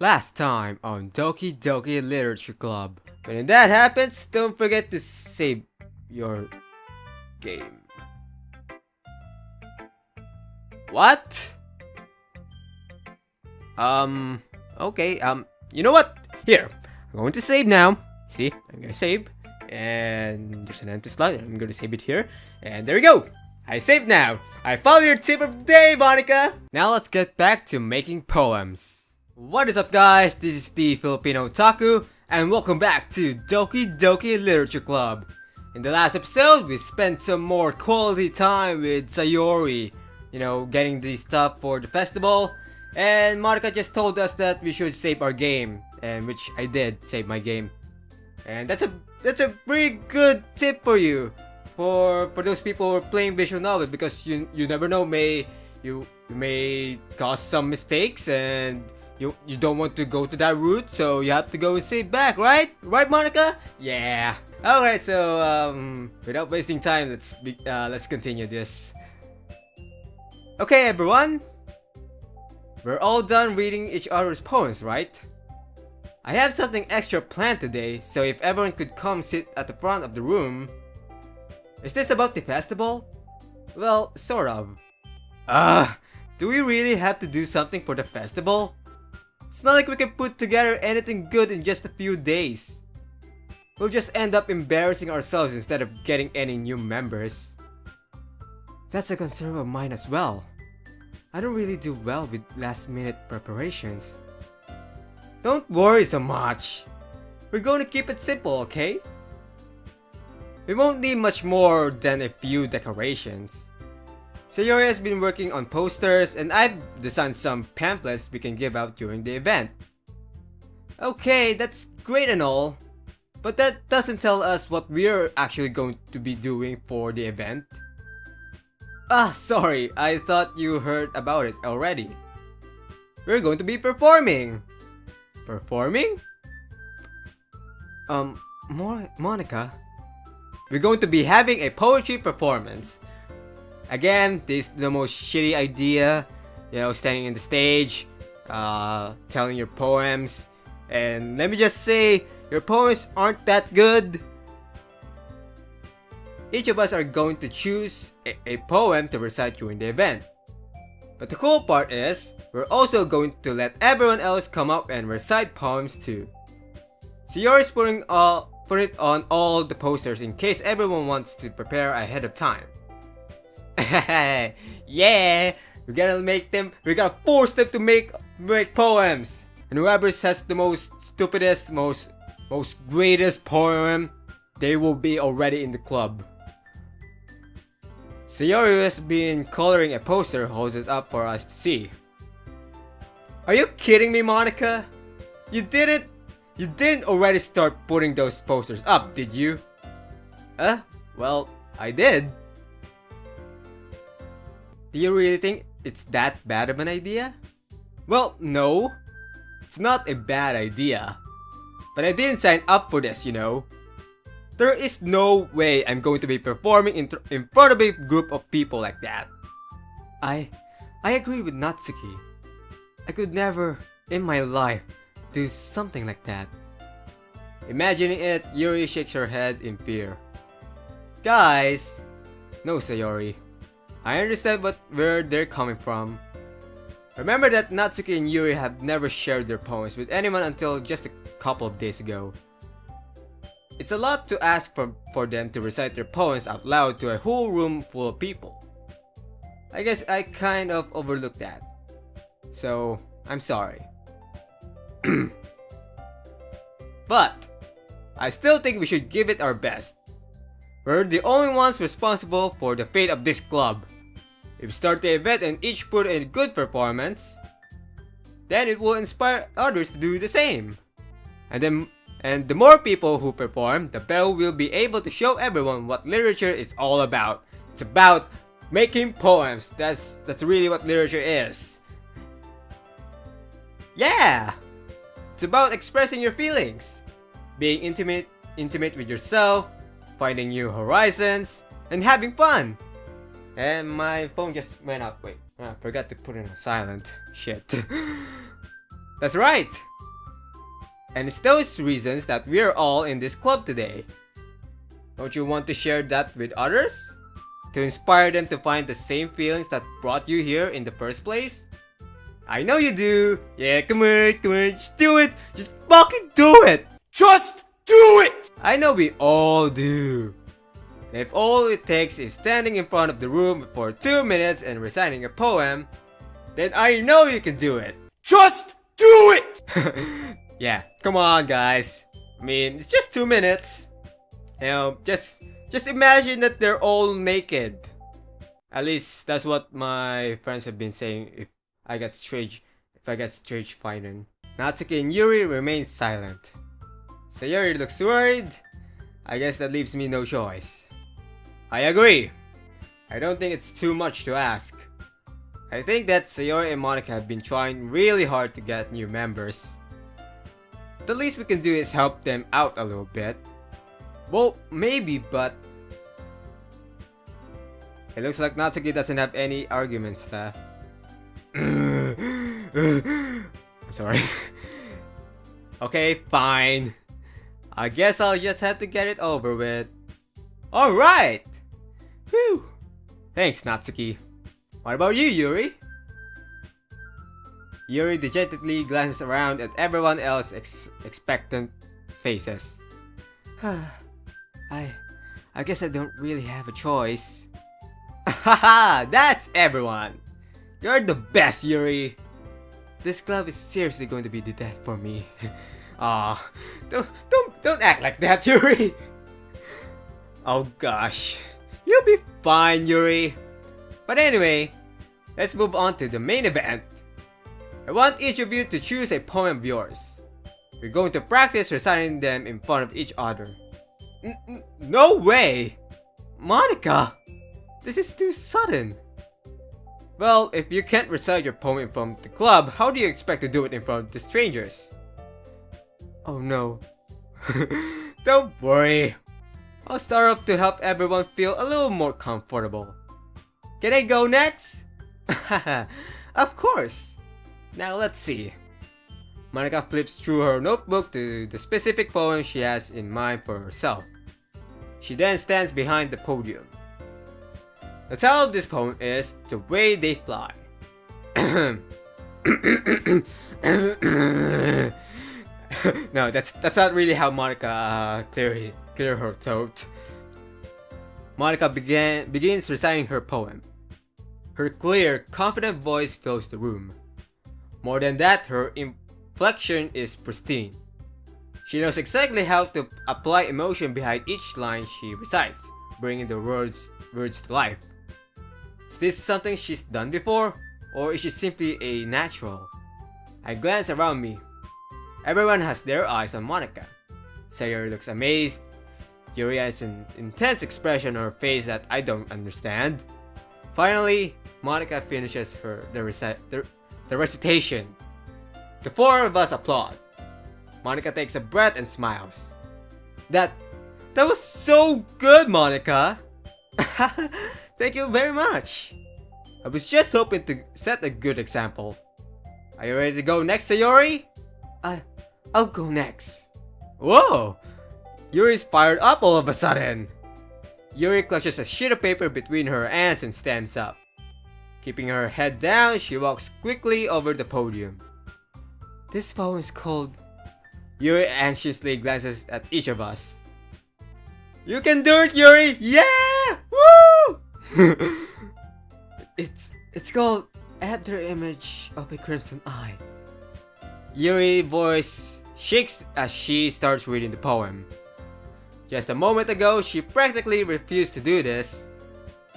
Last time on Doki Doki Literature Club. When that happens, don't forget to save your game. What? Okay, you know what? Here, I'm going to save now. See, I'm gonna save. And there's an empty slot. I'm gonna save it here. And there we go. I saved now. I followed your tip of the day, Monica. Now let's get back to making poems. What is up, guys? This is the Filipino Taku, and welcome back to Doki Doki Literature Club. In the last episode, we spent some more quality time with Sayori, getting the stuff for the festival, and Monica just told us that we should save our game, and which I did save my game. And that's a pretty good tip for you, for those people who are playing visual novel, because you never know, you may cause some mistakes, and you don't want to go to that route, so you have to go and save back, right? Right, Monica? Yeah. Alright, so without wasting time, let's continue this. Okay, everyone. We're all done reading each other's poems, right? I have something extra planned today, so if everyone could come sit at the front of the room. Is this about the festival? Well, sort of. Do we really have to do something for the festival? It's not like we can put together anything good in just a few days. We'll just end up embarrassing ourselves instead of getting any new members. That's a concern of mine as well. I don't really do well with last-minute preparations. Don't worry so much. We're going to keep it simple, okay? We won't need much more than a few decorations. Sayori has been working on posters, and I've designed some pamphlets we can give out during the event. Okay, that's great and all, but that doesn't tell us what we're actually going to be doing for the event. Sorry, I thought you heard about it already. We're going to be performing. Performing? Monica? We're going to be having a poetry performance. Again, this is the most shitty idea, standing in the stage, telling your poems, and let me just say, your poems aren't that good. Each of us are going to choose a poem to recite during the event. But the cool part is, we're also going to let everyone else come up and recite poems too. Sayori's putting it on all the posters in case everyone wants to prepare ahead of time. Yeah, we're gonna force them to make poems, and whoever has the most stupidest, most greatest poem, they will be already in the club. Sayori has been coloring a poster, holds it up for us to see. Are you kidding me, Monica? You didn't already start putting those posters up, did you? Well, I did. Do you really think it's that bad of an idea? Well, no. It's not a bad idea. But I didn't sign up for this, There is no way I'm going to be performing in front of a group of people like that. I agree with Natsuki. I could never, in my life, do something like that. Imagining it, Yuri shakes her head in fear. Guys! No, Sayori. I understand where they're coming from. Remember that Natsuki and Yuri have never shared their poems with anyone until just a couple of days ago. It's a lot to ask for them to recite their poems out loud to a whole room full of people. I guess I kind of overlooked that. So, I'm sorry. But, I still think we should give it our best. We're the only ones responsible for the fate of this club. If we start the event and each put in a good performance, then it will inspire others to do the same. And the more people who perform, the better we'll be able to show everyone what literature is all about. It's about making poems. That's really what literature is. Yeah! It's about expressing your feelings, being intimate with yourself, finding new horizons, and having fun. And my phone just went up. Wait, I forgot to put it on silent. Shit. That's right! And it's those reasons that we're all in this club today. Don't you want to share that with others? To inspire them to find the same feelings that brought you here in the first place? I know you do! Yeah, come on, just do it! Just fucking do it! Just do it! I know we all do. If all it takes is standing in front of the room for 2 minutes and reciting a poem, then I know you can do it. Just do it! Yeah, come on guys. I mean, it's just 2 minutes. You know, just imagine that they're all naked. At least that's what my friends have been saying if I get stage frightened. Natsuki and Yuri remain silent. Sayori looks worried. I guess that leaves me no choice. I agree. I don't think it's too much to ask. I think that Sayori and Monica have been trying really hard to get new members. The least we can do is help them out a little bit. Well, maybe, but it looks like Natsuki doesn't have any arguments left. I'm sorry. Okay, fine. I guess I'll just have to get it over with. Alright! Whew! Thanks, Natsuki. What about you, Yuri? Yuri dejectedly glances around at everyone else's expectant faces. I guess I don't really have a choice. Haha, that's everyone! You're the best, Yuri! This club is seriously going to be the death for me. Aw, don't act like that, Yuri! Oh gosh, you'll be fine, Yuri! But anyway, let's move on to the main event. I want each of you to choose a poem of yours. We're going to practice reciting them in front of each other. No way! Monica! This is too sudden. Well, if you can't recite your poem in front of the club, how do you expect to do it in front of the strangers? Oh no. Don't worry. I'll start off to help everyone feel a little more comfortable. Can I go next? Of course. Now let's see. Monica flips through her notebook to the specific poem she has in mind for herself. She then stands behind the podium. The title of this poem is The Way They Fly. No, that's not really how Monica clear her throat. Monica begins reciting her poem. Her clear, confident voice fills the room. More than that, her inflection is pristine. She knows exactly how to apply emotion behind each line she recites, bringing the words to life. Is this something she's done before, or is she simply a natural? I glance around me. Everyone has their eyes on Monica. Sayori looks amazed. Yuri has an intense expression on her face that I don't understand. Finally, Monica finishes the recitation. The four of us applaud. Monica takes a breath and smiles. That was so good, Monica! Thank you very much! I was just hoping to set a good example. Are you ready to go next, Sayori? I'll go next. Whoa! Yuri's fired up all of a sudden. Yuri clutches a sheet of paper between her hands and stands up. Keeping her head down, she walks quickly over the podium. This poem is called... Yuri anxiously glances at each of us. You can do it, Yuri! Yeah! Woo! It's called After Image of a Crimson Eye. Yuri's voice shakes as she starts reading the poem. Just a moment ago, she practically refused to do this.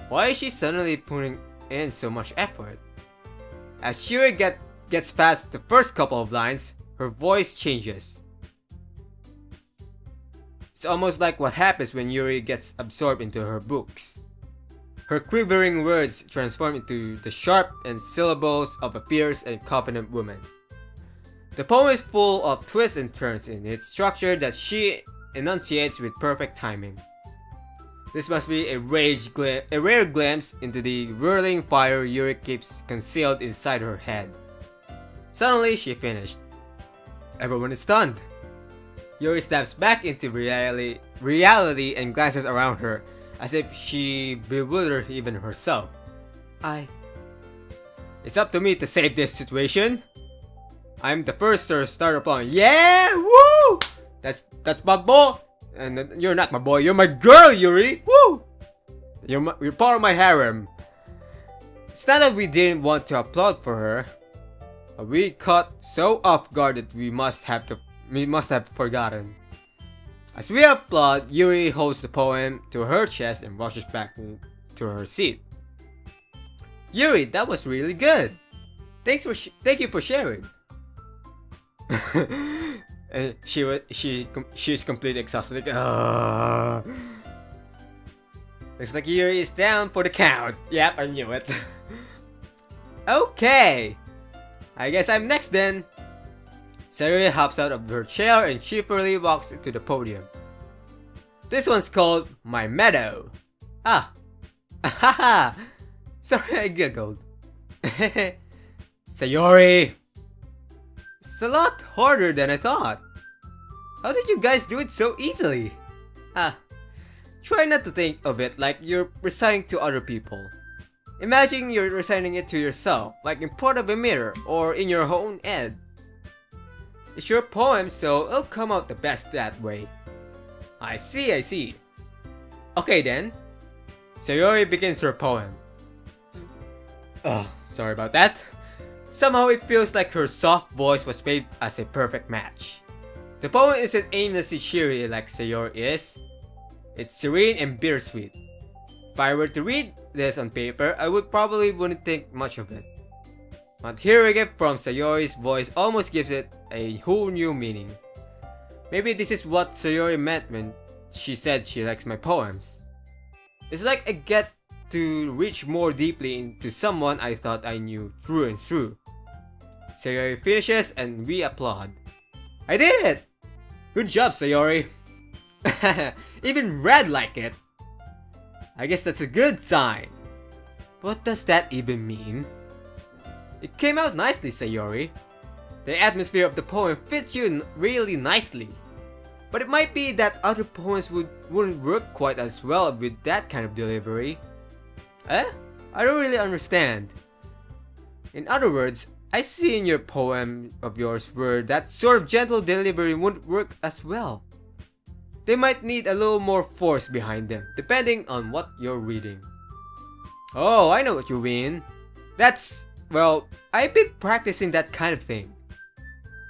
Why is she suddenly putting in so much effort? As Yuri gets past the first couple of lines, her voice changes. It's almost like what happens when Yuri gets absorbed into her books. Her quivering words transform into the sharp and syllables of a fierce and confident woman. The poem is full of twists and turns in its structure that she enunciates with perfect timing. This must be a rare glimpse into the whirling fire Yuri keeps concealed inside her head. Suddenly, she finished. Everyone is stunned. Yuri snaps back into reality and glances around her, as if she bewildered even herself. It's up to me to save this situation. I'm the first to start applying. Yeah! Woo! That's my boy. And you're not my boy, you're my girl, Yuri! Woo! You're part of my harem. It's not that we didn't want to applaud for her. But we caught so off guard that we must have forgotten. As we applaud, Yuri holds the poem to her chest and rushes back to her seat. Yuri, that was really good. Thank you for sharing. And she's completely exhausted. Looks like Yuri is down for the count. Yep, I knew it. Okay, I guess I'm next then. Sayori hops out of her chair and cheerfully walks to the podium. This one's called My Meadow. Ahaha. Sorry, I giggled. Sayori. It's a lot harder than I thought. How did you guys do it so easily? Try not to think of it like you're reciting to other people. Imagine you're reciting it to yourself, like in front of a mirror or in your own head. It's your poem, so it'll come out the best that way. I see. Okay then. Sayori begins her poem. Sorry about that. Somehow it feels like her soft voice was made as a perfect match. The poem isn't aimlessly cheery like Sayori is. It's serene and bittersweet. If I were to read this on paper, I wouldn't think much of it. But hearing it from Sayori's voice almost gives it a whole new meaning. Maybe this is what Sayori meant when she said she likes my poems. It's like I get to reach more deeply into someone I thought I knew through and through. Sayori finishes and we applaud. I did it! Good job, Sayori! Even Red liked it! I guess that's a good sign. What does that even mean? It came out nicely, Sayori. The atmosphere of the poem fits you really nicely. But it might be that other poems wouldn't work quite as well with that kind of delivery. I don't really understand. In other words, I see in your poem of yours where that sort of gentle delivery wouldn't work as well. They might need a little more force behind them, depending on what you're reading. Oh, I know what you mean. Well, I've been practicing that kind of thing.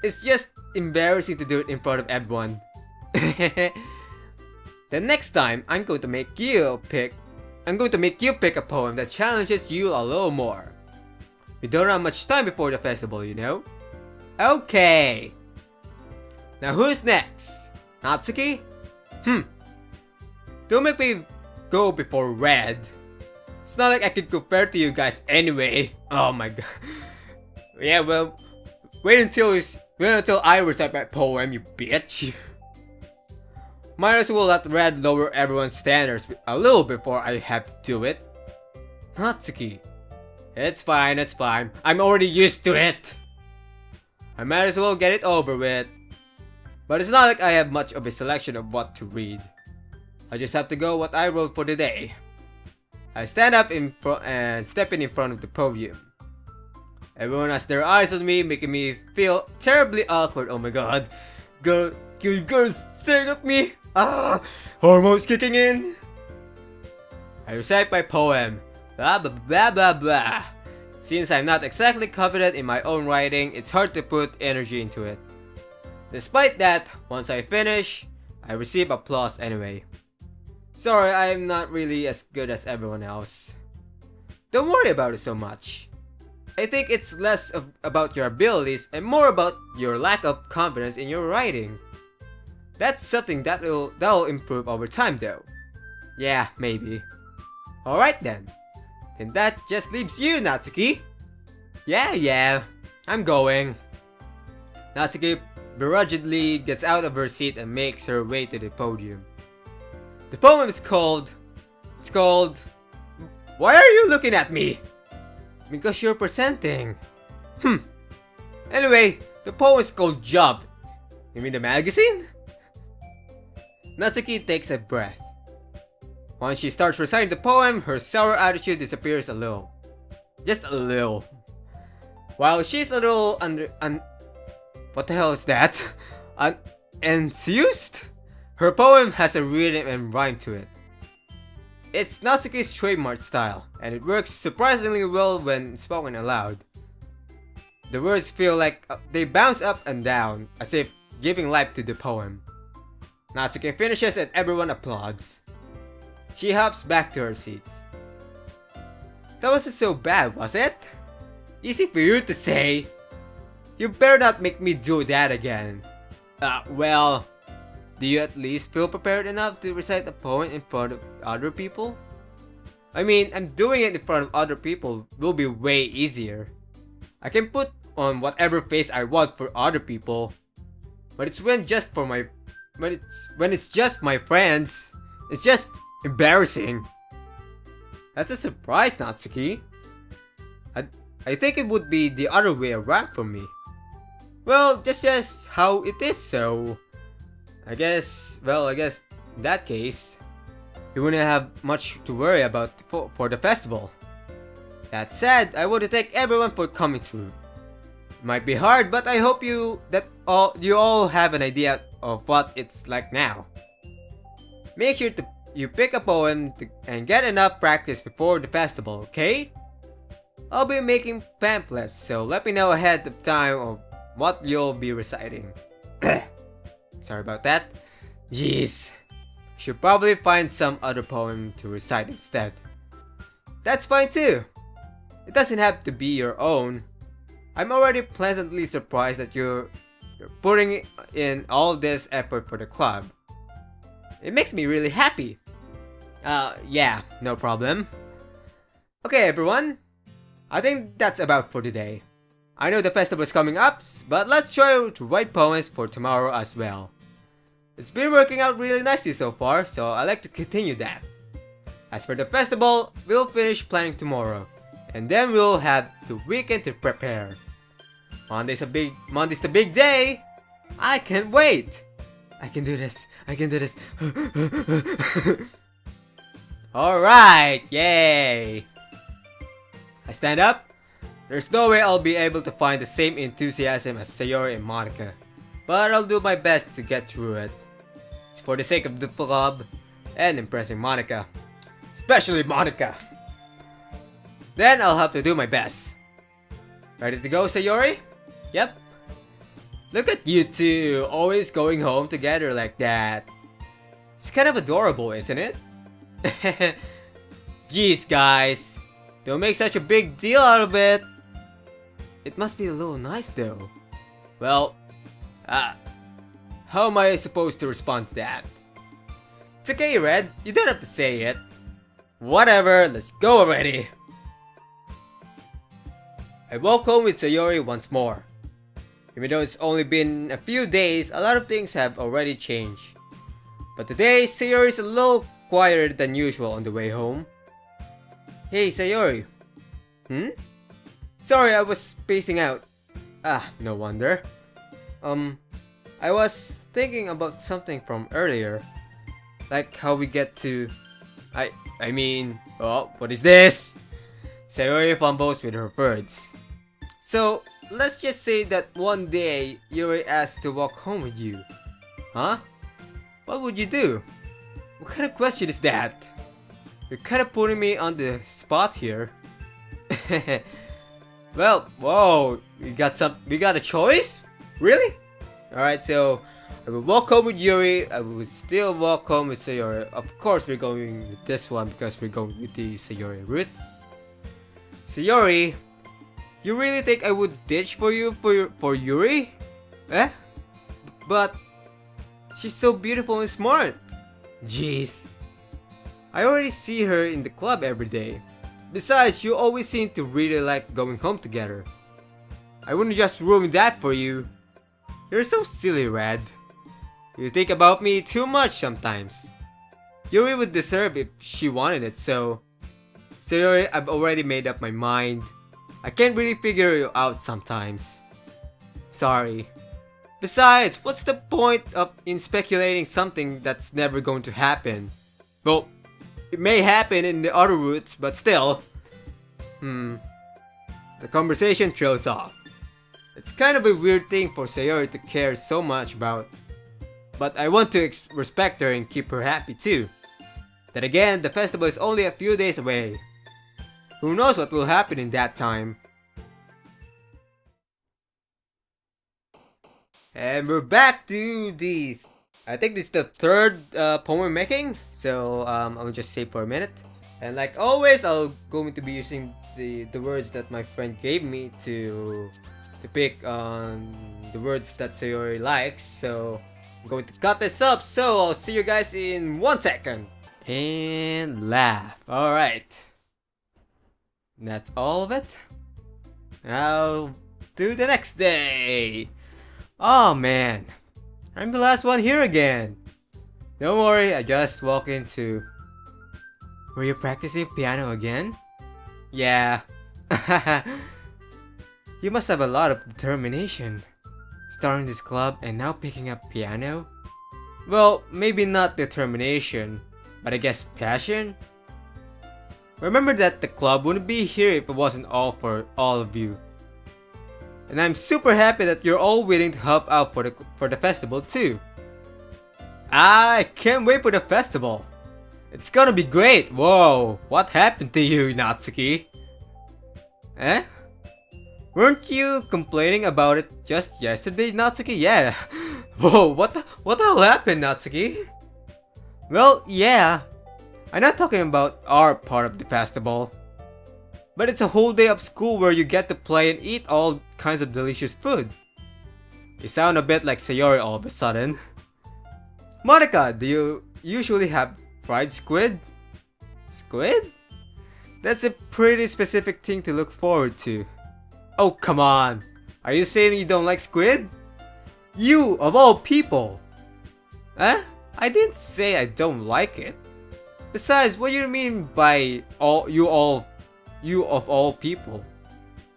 It's just embarrassing to do it in front of everyone. The next time, I'm going to make you pick a poem that challenges you a little more. We don't have much time before the festival, you know? Okay. Now who's next? Natsuki? Don't make me go before Red. It's not like I can compare to you guys anyway. Oh my god. Yeah, well, wait until I recite my poem, you bitch. Might as well let Red lower everyone's standards a little before I have to do it. Natsuki. It's fine. I'm already used to it. I might as well get it over with. But it's not like I have much of a selection of what to read. I just have to go what I wrote for the day. I stand up and step in front of the podium. Everyone has their eyes on me, making me feel terribly awkward. Oh my god. You girls staring at me. Hormones kicking in. I recite my poem. Blah blah blah blah blah. Since I'm not exactly confident in my own writing, it's hard to put energy into it. Despite that, once I finish, I receive applause anyway. Sorry, I'm not really as good as everyone else. Don't worry about it so much. I think it's less about your abilities and more about your lack of confidence in your writing. That's something that'll improve over time though. Yeah, maybe. Alright then. Then that just leaves you, Natsuki. Yeah, I'm going. Natsuki begrudgingly gets out of her seat and makes her way to the podium. The poem is called... Why are you looking at me? Because you're presenting. Anyway, the poem is called Jump. You mean the magazine? Natsuki takes a breath. Once she starts reciting the poem, her sour attitude disappears a little. Just a little. While she's a little what the hell is that? Enthused? Her poem has a rhythm and rhyme to it. It's Natsuki's trademark style, and it works surprisingly well when spoken aloud. The words feel like they bounce up and down, as if giving life to the poem. Natsuki finishes and everyone applauds. She hops back to her seats. That wasn't so bad, was it? Easy for you to say. You better not make me do that again. Well, do you at least feel prepared enough to recite a poem in front of other people? I mean, I'm doing it in front of other people will be way easier. I can put on whatever face I want for other people, but when it's just my friends, it's just embarrassing. That's a surprise, Natsuki. I think it would be the other way around for me. Well, just how it is, so I guess in that case, you wouldn't have much to worry about for the festival. That said, I want to thank everyone for coming through. It might be hard, but I hope you all have an idea of what it's like now. Make sure you pick a poem and get enough practice before the festival, okay? I'll be making pamphlets, so let me know ahead of time of what you'll be reciting. Sorry about that. Jeez. Should probably find some other poem to recite instead. That's fine too. It doesn't have to be your own. I'm already pleasantly surprised that you're putting in all this effort for the club. It makes me really happy. Yeah, no problem. Okay, everyone. I think that's about for today. I know the festival is coming up, but let's try to write poems for tomorrow as well. It's been working out really nicely so far, so I like to continue that. As for the festival, we'll finish planning tomorrow, and then we'll have the weekend to prepare. Monday's the big day! I can't wait! I can do this. Alright, yay! I stand up. There's no way I'll be able to find the same enthusiasm as Sayori and Monica, but I'll do my best to get through it. It's for the sake of the club and impressing Monica. Especially Monica! Then I'll have to do my best. Ready to go, Sayori? Yep. Look at you two, always going home together like that. It's kind of adorable, isn't it? Jeez, guys. Don't make such a big deal out of it. It must be a little nice though. Well, how am I supposed to respond to that? It's okay, Red. You don't have to say it. Whatever, let's go already. I walk home with Sayori once more. Even though it's only been a few days, a lot of things have already changed. But today, Sayori is a little quieter than usual on the way home. Hey, Sayori. Sorry, I was spacing out. No wonder. I was thinking about something from earlier. Like how we get to... I mean... Oh, what is this? Sayori fumbles with her words. So, let's just say that one day, Yuri asked to walk home with you. Huh? What would you do? What kind of question is that? You're kind of putting me on the spot here. Well, whoa, we got a choice? Really? Alright, so I will walk home with Yuri, I will still walk home with Sayori. Of course we're going with this one because we're going with the Sayori route. Sayori, you really think I would ditch for you for Yuri? Eh? But she's so beautiful and smart. Jeez. I already see her in the club every day. Besides, you always seem to really like going home together. I wouldn't just ruin that for you. You're so silly, Rad. You think about me too much sometimes. Yuri would deserve if she wanted it, so... Sayori, I've already made up my mind. I can't really figure you out sometimes. Sorry. Besides, what's the point of in speculating something that's never going to happen? Well, it may happen in the other routes, but still. The conversation trails off. It's kind of a weird thing for Sayori to care so much about. But I want to respect her and keep her happy too. Then again, the festival is only a few days away. Who knows what will happen in that time? And we're back to these. I think this is the third poem we're making. So I'll just save for a minute. And like always, I'll going to be using the words that my friend gave me to pick on the words that Sayori likes. So I'm going to cut this up. So I'll see you guys in 1 second. And laugh. Alright. That's all of it. I'll do the next day. Oh man, I'm the last one here again. Don't worry, I just walked into... Were you practicing piano again? Yeah. You must have a lot of determination. Starting this club and now picking up piano? Well, maybe not determination, but I guess passion? Remember that the club wouldn't be here if it wasn't all for all of you. And I'm super happy that you're all willing to help out for the festival too. I can't wait for the festival. It's gonna be great. Whoa, what happened to you, Natsuki? Eh? Weren't you complaining about it just yesterday, Natsuki? Yeah. Whoa, what the hell happened, Natsuki? Well, yeah. I'm not talking about our part of the festival. But it's a whole day of school where you get to play and eat all kinds of delicious food. You sound a bit like Sayori all of a sudden. Monica, do you usually have fried squid? Squid? That's a pretty specific thing to look forward to. Oh, come on. Are you saying you don't like squid? You, of all people. Eh? I didn't say I don't like it. Besides, what do you mean by you of all people?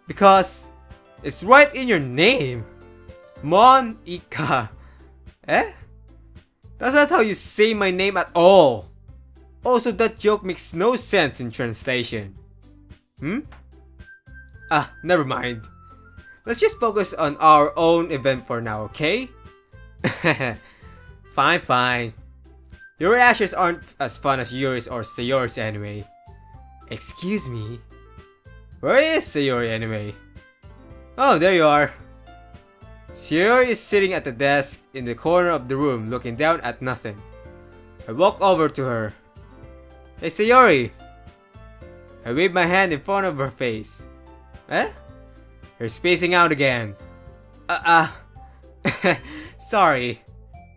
Because it's right in your name. Monica. Eh? That's not how you say my name at all. Also, that joke makes no sense in translation. Ah, never mind. Let's just focus on our own event for now, okay? Fine. Your reactions aren't as fun as yours or Sayori's anyway. Excuse me? Where is Sayori anyway? Oh, there you are. Sayori is sitting at the desk in the corner of the room looking down at nothing. I walk over to her. Hey Sayori! I wave my hand in front of her face. Eh? You're spacing out again. Sorry.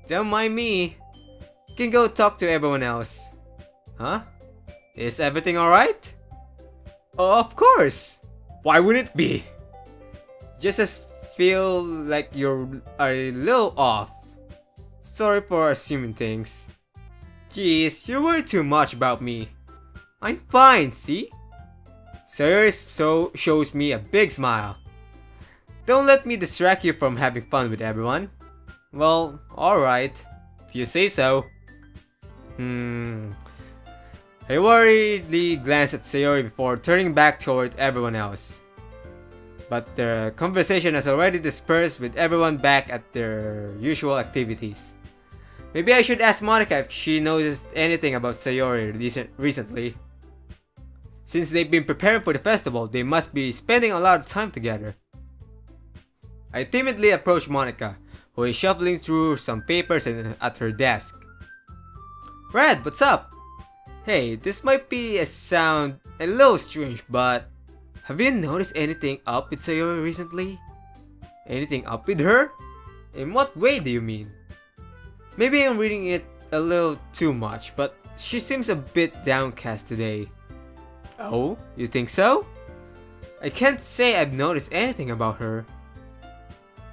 Don't mind me. You can go talk to everyone else. Huh? Is everything alright? Oh, of course! Why wouldn't it be? Just I feel like you're a little off. Sorry for assuming things. Jeez, you worry too much about me. I'm fine, see? Sayori shows me a big smile. Don't let me distract you from having fun with everyone. Well, alright. If you say so. I worriedly glanced at Sayori before turning back toward everyone else. But the conversation has already dispersed with everyone back at their usual activities. Maybe I should ask Monica if she noticed anything about Sayori recently. Since they've been preparing for the festival, they must be spending a lot of time together. I timidly approach Monica, who is shuffling through some papers at her desk. Red, what's up? Hey, this might sound a little strange, but have you noticed anything up with Sayori recently? Anything up with her? In what way do you mean? Maybe I'm reading it a little too much, but she seems a bit downcast today. Oh, you think so? I can't say I've noticed anything about her.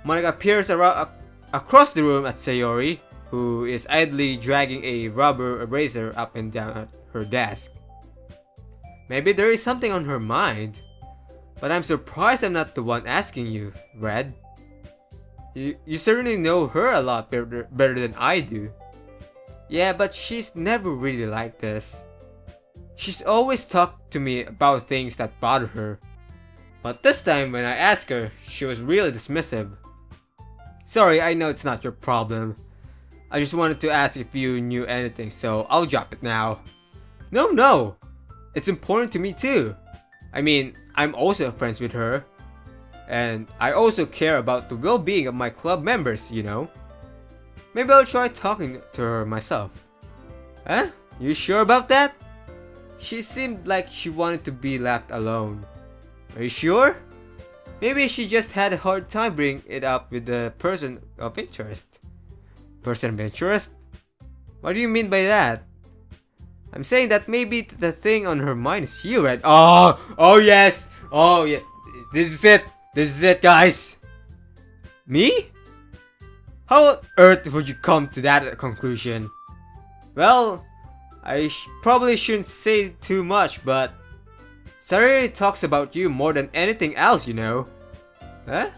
Monica peers across the room at Sayori, who is idly dragging a rubber eraser up and down at her desk. Maybe there is something on her mind. But I'm surprised I'm not the one asking you, Red. You certainly know her a lot better than I do. Yeah, but she's never really like this. She's always talked to me about things that bother her. But this time when I asked her, she was really dismissive. Sorry, I know it's not your problem. I just wanted to ask if you knew anything, so I'll drop it now. No. It's important to me too. I mean, I'm also friends with her. And I also care about the well-being of my club members, you know. Maybe I'll try talking to her myself. Huh? You sure about that? She seemed like she wanted to be left alone. Are you sure? Maybe she just had a hard time bringing it up with the person of interest. Person of interest? What do you mean by that? I'm saying that maybe the thing on her mind is you, right? Oh yes! Oh yeah! This is it! This is it, guys! Me? How on earth would you come to that conclusion? Well, I probably shouldn't say too much, but Sayori talks about you more than anything else, you know. Huh?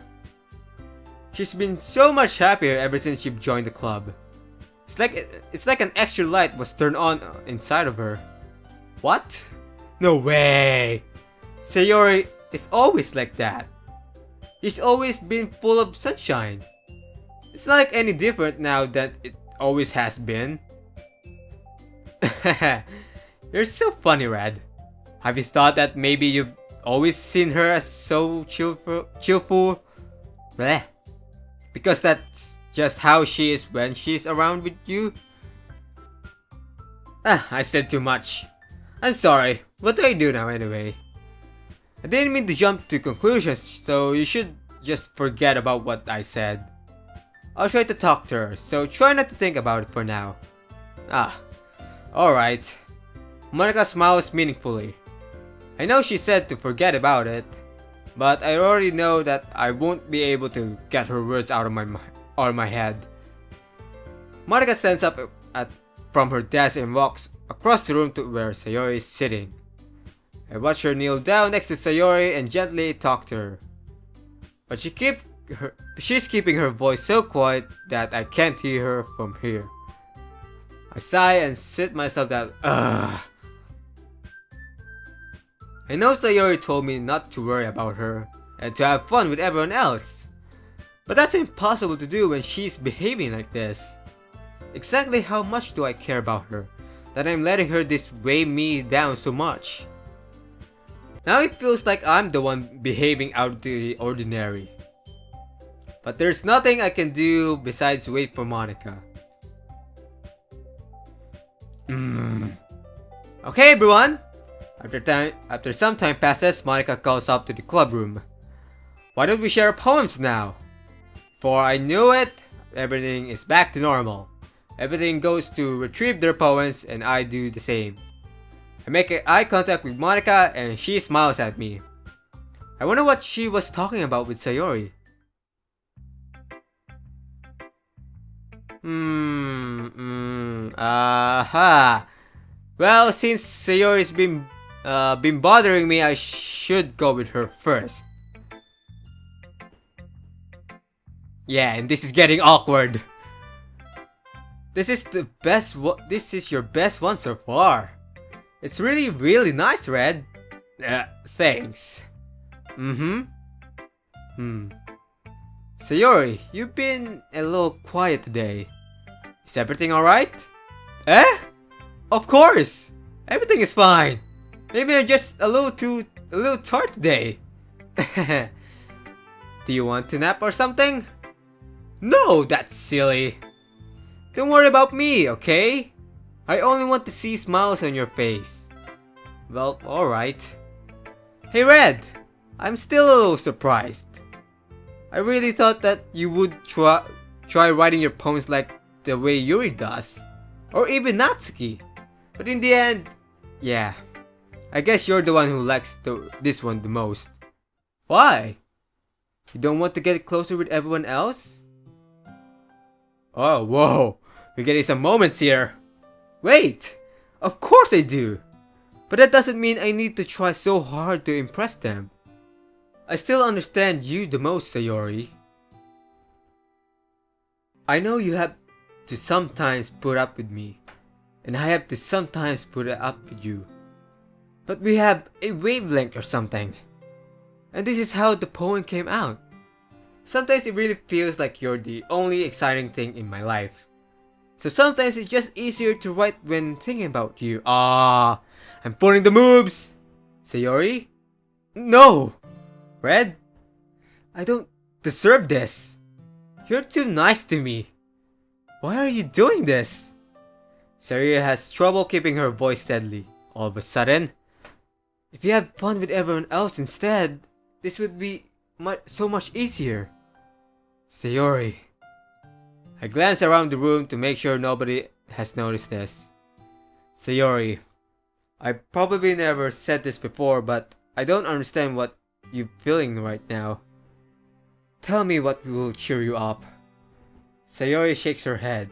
She's been so much happier ever since she joined the club. It's like an extra light was turned on inside of her. What? No way! Sayori is always like that. She's always been full of sunshine. It's not like any different now than it always has been. You're so funny, Red. Have you thought that maybe you've always seen her as so cheerful? Bleh. Because that's just how she is when she's around with you? I said too much. I'm sorry. What do I do now anyway? I didn't mean to jump to conclusions, so you should just forget about what I said. I'll try to talk to her, so try not to think about it for now. Alright. Monica smiles meaningfully. I know she said to forget about it, but I already know that I won't be able to get her words out of my head. Monica stands up from her desk and walks across the room to where Sayori is sitting. I watch her kneel down next to Sayori and gently talk to her. But she's keeping her voice so quiet that I can't hear her from here. I sigh and sit myself down. I know Sayori told me not to worry about her and to have fun with everyone else. But that's impossible to do when she's behaving like this. Exactly how much do I care about her that I'm letting her this weigh me down so much? Now it feels like I'm the one behaving out of the ordinary. But there's nothing I can do besides wait for Monica. Okay, everyone. After some time passes, Monica calls up to the club room. Why don't we share poems now? Before I knew it, everything is back to normal. Everything goes to retrieve their poems and I do the same. I make eye contact with Monica and she smiles at me. I wonder what she was talking about with Sayori. Well, since Sayori's been bothering me, I should go with her first. Yeah, and this is getting awkward. This is your best one so far. It's really nice, Red. Thanks. Sayori, you've been a little quiet today. Is everything alright? Of course! Everything is fine. Maybe I'm just a little tired today. Do you want to nap or something? No, that's silly. Don't worry about me, okay? I only want to see smiles on your face. Well, alright. Hey Red, I'm still a little surprised. I really thought that you would try writing your poems like the way Yuri does. Or even Natsuki. But in the end, yeah. I guess you're the one who likes this one the most. Why? You don't want to get closer with everyone else? Oh, whoa. We're getting some moments here. Wait! Of course I do! But that doesn't mean I need to try so hard to impress them. I still understand you the most, Sayori. I know you have to sometimes put up with me, and I have to sometimes put up with you. But we have a wavelength or something. And this is how the poem came out. Sometimes it really feels like you're the only exciting thing in my life. So sometimes it's just easier to write when thinking about you. I'm putting the moves! Sayori? No! Red? I don't deserve this. You're too nice to me. Why are you doing this? Sayori has trouble keeping her voice steadily. All of a sudden, if you had fun with everyone else instead, this would be so much easier. Sayori. I glance around the room to make sure nobody has noticed this. Sayori. I probably never said this before, but I don't understand what you're feeling right now. Tell me what will cheer you up. Sayori shakes her head.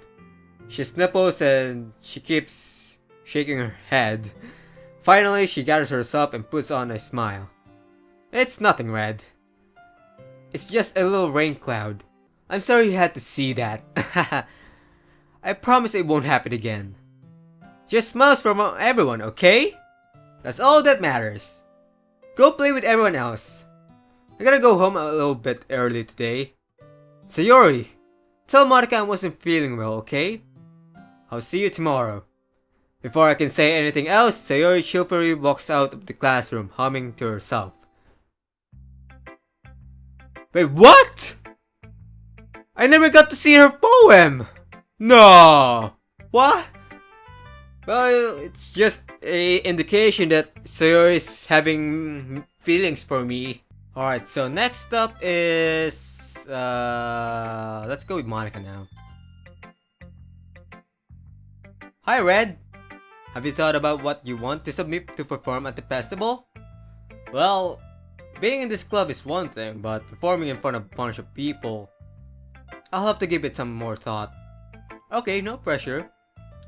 She sniffles and she keeps shaking her head. Finally, she gathers herself and puts on a smile. It's nothing, Red. It's just a little rain cloud. I'm sorry you had to see that. I promise it won't happen again. Just smiles from everyone, okay? That's all that matters. Go play with everyone else. I gotta go home a little bit early today. Sayori, tell Monica I wasn't feeling well, okay? I'll see you tomorrow. Before I can say anything else, Sayori cheerfully walks out of the classroom, humming to herself. Wait, what? I never got to see her poem! No! What? Well, it's just an indication that Sayori's having feelings for me. Alright, so next up is... let's go with Monica now. Hi, Red! Have you thought about what you want to submit to perform at the festival? Well, being in this club is one thing, but performing in front of a bunch of people, I'll have to give it some more thought. Okay, no pressure.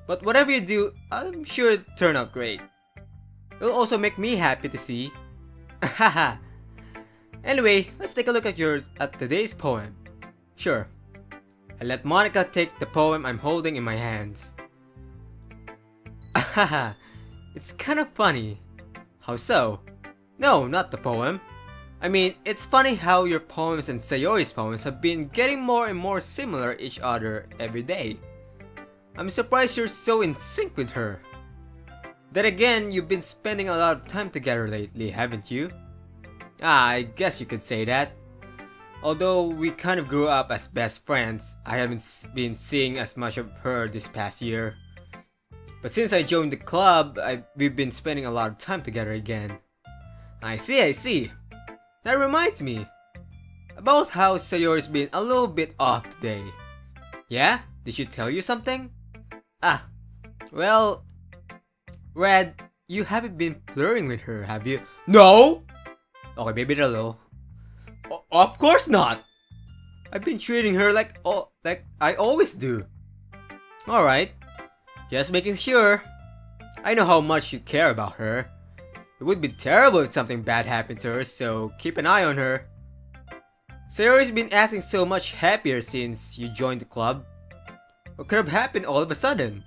But whatever you do, I'm sure it'll turn out great. It'll also make me happy to see. Haha. Anyway, let's take a look at today's poem. Sure. I let Monica take the poem I'm holding in my hands. Haha. It's kind of funny. How so? No, not the poem. I mean, it's funny how your poems and Sayori's poems have been getting more and more similar each other every day. I'm surprised you're so in sync with her. Then again, you've been spending a lot of time together lately, haven't you? I guess you could say that. Although we kind of grew up as best friends, I haven't been seeing as much of her this past year. But since I joined the club, we've been spending a lot of time together again. I see. That reminds me about how Sayori's been a little bit off today. Yeah? Did she tell you something? Well, Red, you haven't been flirting with her, have you? No! Okay, maybe a little. Of course not! I've been treating her like I always do. Alright, just making sure. I know how much you care about her. It would be terrible if something bad happened to her, so keep an eye on her. Sayori's been acting so much happier since you joined the club. What could have happened all of a sudden?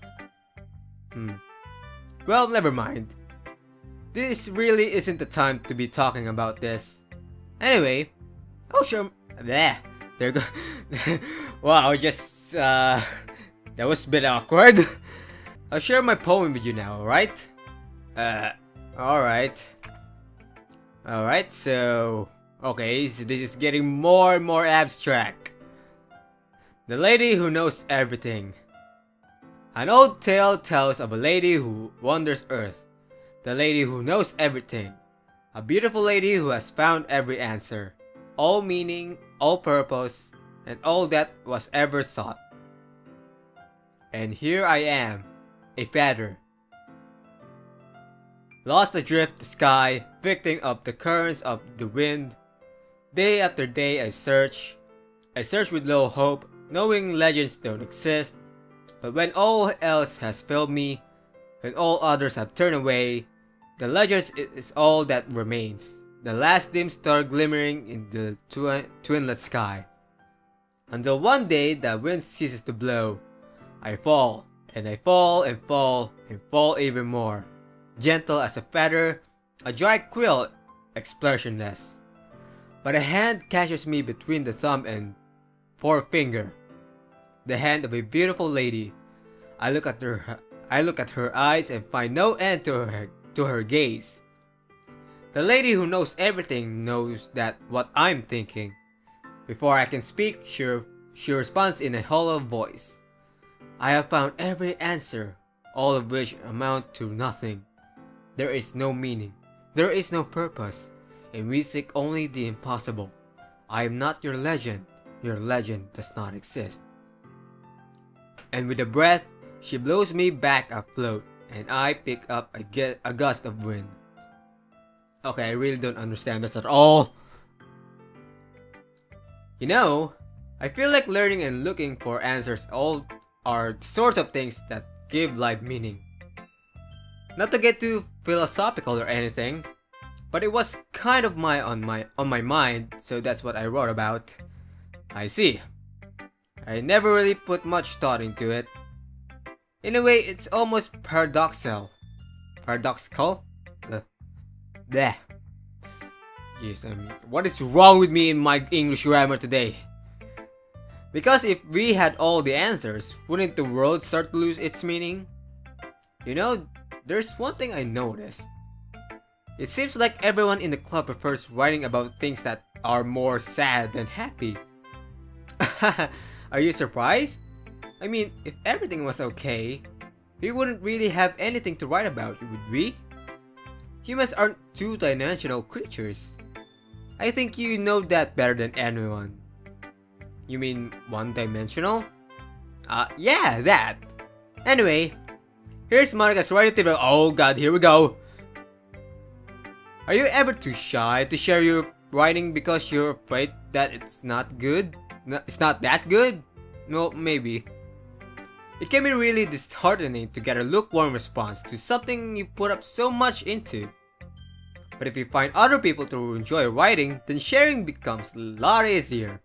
Well, never mind. This really isn't the time to be talking about this. Anyway, I'll show... There you go. Wow, just... that was a bit awkward. I'll share my poem with you now, alright? Alright, so... Okay, so this is getting more and more abstract. The lady who knows everything. An old tale tells of a lady who wanders earth. The lady who knows everything. A beautiful lady who has found every answer. All meaning, all purpose, and all that was ever sought. And here I am, a feather. Lost adrift the sky, victim of the currents of the wind. Day after day I search with low hope, knowing legends don't exist. But when all else has failed me, when all others have turned away, the legends is all that remains. The last dim star glimmering in the twinlet sky. Until one day the wind ceases to blow. I fall, and I fall and fall and fall even more. Gentle as a feather, a dry quill, expressionless. But a hand catches me between the thumb and forefinger. The hand of a beautiful lady. I look at her eyes and find no end to her gaze. The lady who knows everything knows that what I'm thinking. Before I can speak, she responds in a hollow voice. I have found every answer, all of which amount to nothing. There is no meaning. There is no purpose, and we seek only the impossible. I am not your legend. Your legend does not exist. And with a breath, she blows me back afloat, and I pick up a gust of wind. Okay, I really don't understand this at all. You know, I feel like learning and looking for answers all are the sorts of things that give life meaning. Not to get too philosophical or anything, but it was kind of on my mind, so that's what I wrote about. I see. I never really put much thought into it. In a way, it's almost paradoxical. Paradoxical? Bleh. Jeez, what is wrong with me in my English grammar today? Because if we had all the answers, wouldn't the world start to lose its meaning? You know, there's one thing I noticed. It seems like everyone in the club prefers writing about things that are more sad than happy. Are you surprised? I mean, if everything was okay, we wouldn't really have anything to write about, would we? Humans aren't two-dimensional creatures. I think you know that better than anyone. You mean one-dimensional? Yeah, that. Anyway, here's Monica's writing tip. Oh god, here we go. Are you ever too shy to share your writing because you're afraid that it's not good? It's not that good? No, maybe. It can be really disheartening to get a lukewarm response to something you put up so much into. But if you find other people to enjoy writing, then sharing becomes a lot easier.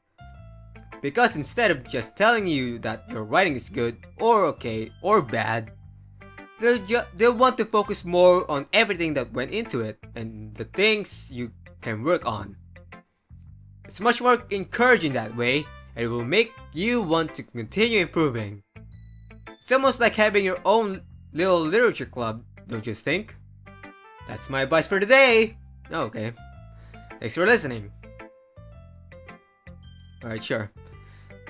Because instead of just telling you that your writing is good, or okay, or bad, they'll want to focus more on everything that went into it and the things you can work on. It's much more encouraging that way, and it will make you want to continue improving. It's almost like having your own little literature club, don't you think? That's my advice for today! Okay. Thanks for listening. Alright, sure.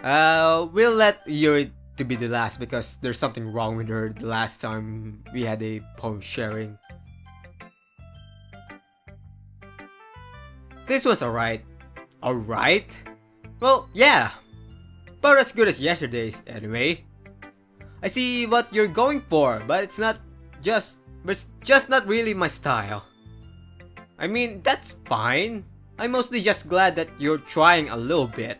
We'll let Yuri to be the last because there's something wrong with her the last time we had a poem sharing. This was alright. Alright? Well, yeah. About as good as yesterday's, anyway. I see what you're going for, but it's just not really my style. I mean, that's fine. I'm mostly just glad that you're trying a little bit.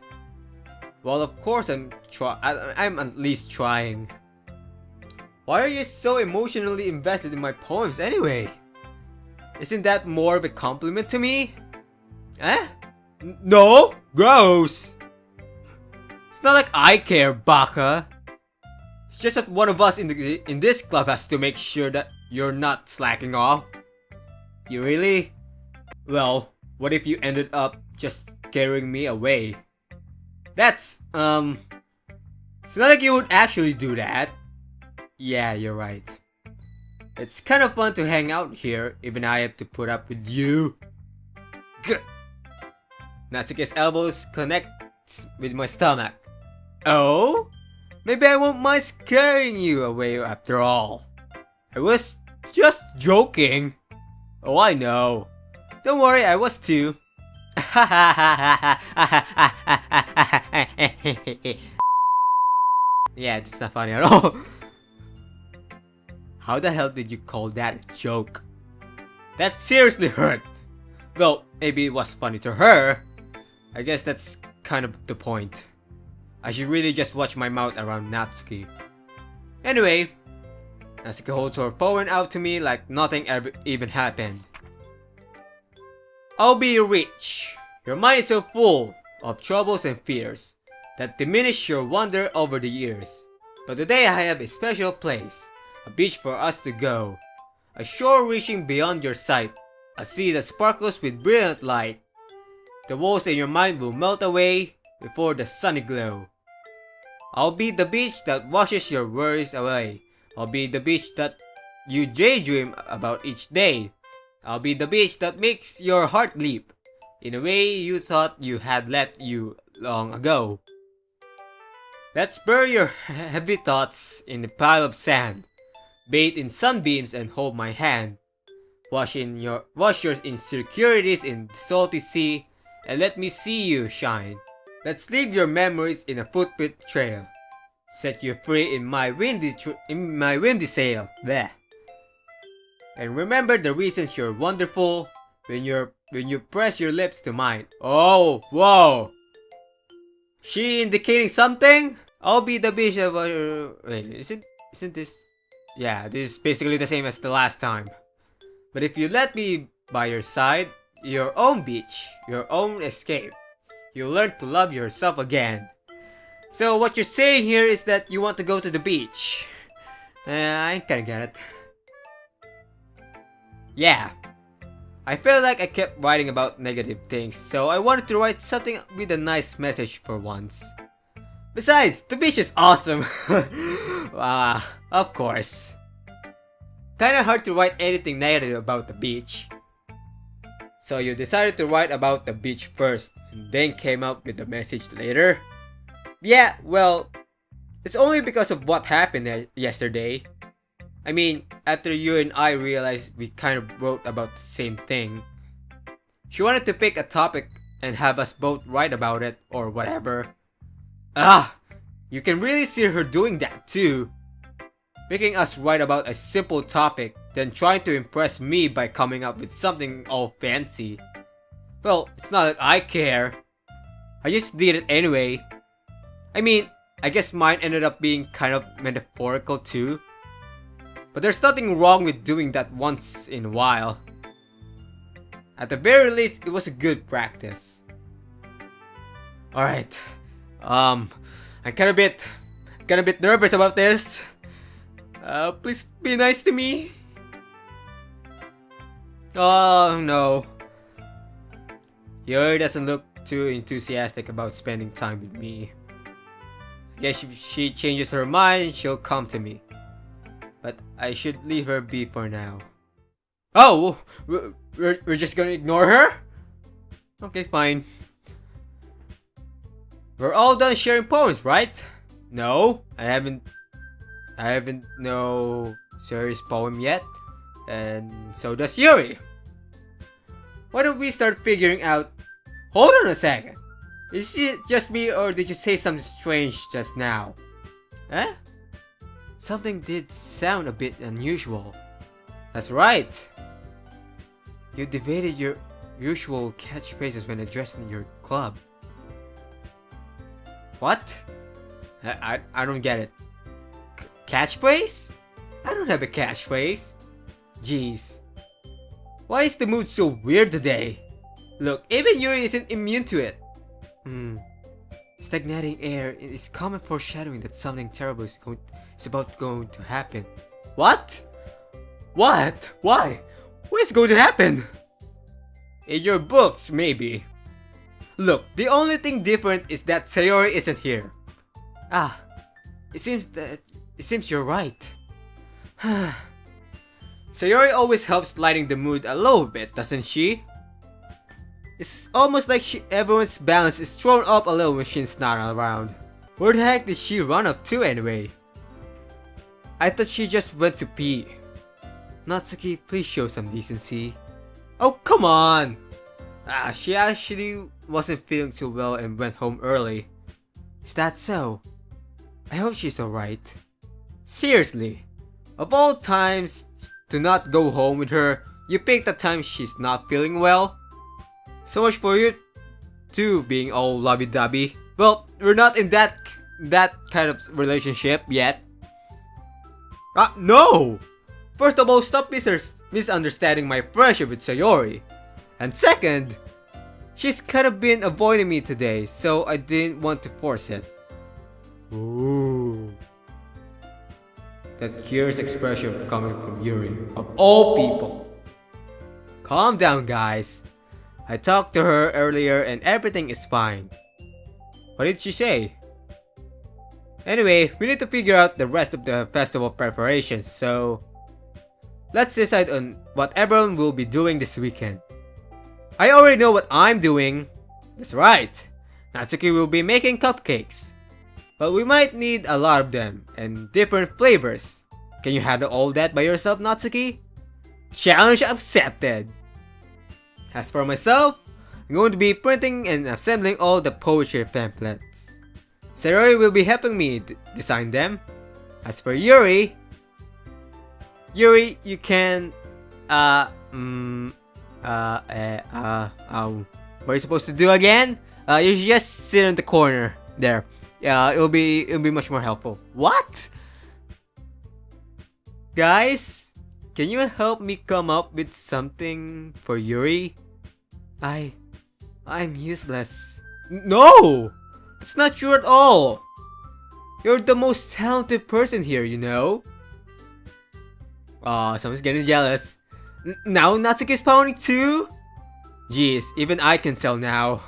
Well, of course I'm at least trying. Why are you so emotionally invested in my poems anyway? Isn't that more of a compliment to me? Eh? No? Gross! It's not like I care, baka. It's just that one of us in this club has to make sure that you're not slacking off. You really? Well, what if you ended up just scaring me away? That's, it's not like you would actually do that. Yeah, you're right. It's kind of fun to hang out here, even I have to put up with you. Good. Natsuke's elbows connect with my stomach. Oh? Maybe I won't mind scaring you away after all. I was just joking. Oh, I know. Don't worry, I was too. Yeah, it's not funny at all. How the hell did you call that a joke? That seriously hurt. Though, maybe it was funny to her. I guess that's kind of the point. I should really just watch my mouth around Natsuki. Anyway, Natsuki holds her phone out to me like nothing ever even happened. I'll be rich. Your mind is so full of troubles and fears. that diminish your wonder over the years. But today I have a special place, a beach for us to go, a shore reaching beyond your sight, a sea that sparkles with brilliant light. The walls in your mind will melt away before the sunny glow. I'll be the beach that washes your worries away. I'll be the beach that you daydream about each day. I'll be the beach that makes your heart leap in a way you thought you had left you long ago. Let's bury your heavy thoughts in a pile of sand, bathe in sunbeams and hold my hand. Wash your insecurities in the salty sea and let me see you shine. Let's leave your memories in a footprint trail. Set you free in my windy sail. Bleh. And remember the reasons you're wonderful when you press your lips to mine. Oh, whoa! She indicating something? I'll be the beach of wait, isn't this? Yeah, this is basically the same as the last time. But if you let me by your side, your own beach, your own escape, you'll learn to love yourself again. So what you're saying here is that you want to go to the beach. I kinda get it. Yeah. I felt like I kept writing about negative things, so I wanted to write something with a nice message for once. Besides, the beach is awesome. Of course. Kinda hard to write anything negative about the beach. So you decided to write about the beach first, and then came up with the message later? Yeah, well, it's only because of what happened yesterday. I mean, after you and I realized we kind of wrote about the same thing. She wanted to pick a topic and have us both write about it, or whatever. You can really see her doing that too. Making us write about a simple topic, then trying to impress me by coming up with something all fancy. Well, it's not that I care. I just did it anyway. I mean, I guess mine ended up being kind of metaphorical too. But there's nothing wrong with doing that once in a while. At the very least, it was a good practice. Alright. I'm kinda bit nervous about this. Please be nice to me. Oh no. Sayori doesn't look too enthusiastic about spending time with me. I guess if she changes her mind, she'll come to me. But I should leave her be for now. Oh! We're just gonna ignore her? Okay, fine. We're all done sharing poems, right? No, I haven't know Sayori's poem yet. And so does Yuri. Why don't we start figuring out... Hold on a second. Is it just me or did you say something strange just now? Eh? Something did sound a bit unusual. That's right. You debated your usual catchphrases when addressing your club. What? I don't get it. Catchphrase? I don't have a catchphrase. Jeez. Why is the mood so weird today? Look, even Yuri isn't immune to it. Stagnating air is common foreshadowing that something terrible is about going to happen. What? What? Why? What is going to happen? In your books, maybe. Look, the only thing different is that Sayori isn't here. It seems you're right. Sayori always helps lighting the mood a little bit, doesn't she? It's almost like everyone's balance is thrown up a little when she's not around. Where the heck did she run up to anyway? I thought she just went to pee. Natsuki, please show some decency. Oh, come on! She actually wasn't feeling too well and went home early. Is that so? I hope she's alright. Seriously, of all times to not go home with her, you pick the time she's not feeling well? So much for you two being all lovey-dovey. Well, we're not in that kind of relationship yet. No! First of all, stop misunderstanding my friendship with Sayori. And second, She's kind of been avoiding me today, so I didn't want to force it. Ooh. That curious expression coming from Yuri, of all people. Calm down, guys. I talked to her earlier and everything is fine. What did she say? Anyway, we need to figure out the rest of the festival preparations, so let's decide on what everyone will be doing this weekend. I already know what I'm doing. That's right. Natsuki will be making cupcakes. But we might need a lot of them, and different flavors. Can you handle all that by yourself, Natsuki? Challenge accepted! As for myself, I'm going to be printing and assembling all the poetry pamphlets. Sayori will be helping me design them. As for Yuri, you can, what are you supposed to do again? You just sit in the corner there. It'll be much more helpful. What? Guys, can you help me come up with something for Yuri? I'm useless. No! That's not true at all. You're the most talented person here, you know? Aw, someone's getting jealous. Now Natsuki's pouting too? Jeez, even I can tell now.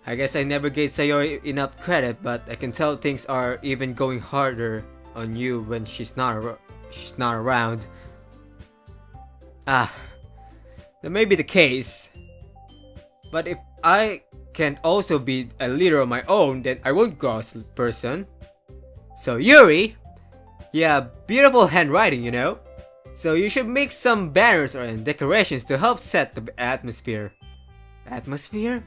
I guess I never gave Sayori enough credit, but I can tell things are even going harder on you when she's not around. That may be the case. But if I can't also be a leader on my own, then I won't grow as a person. So Yuri, yeah, beautiful handwriting, you know? So you should make some banners or decorations to help set the atmosphere. Atmosphere?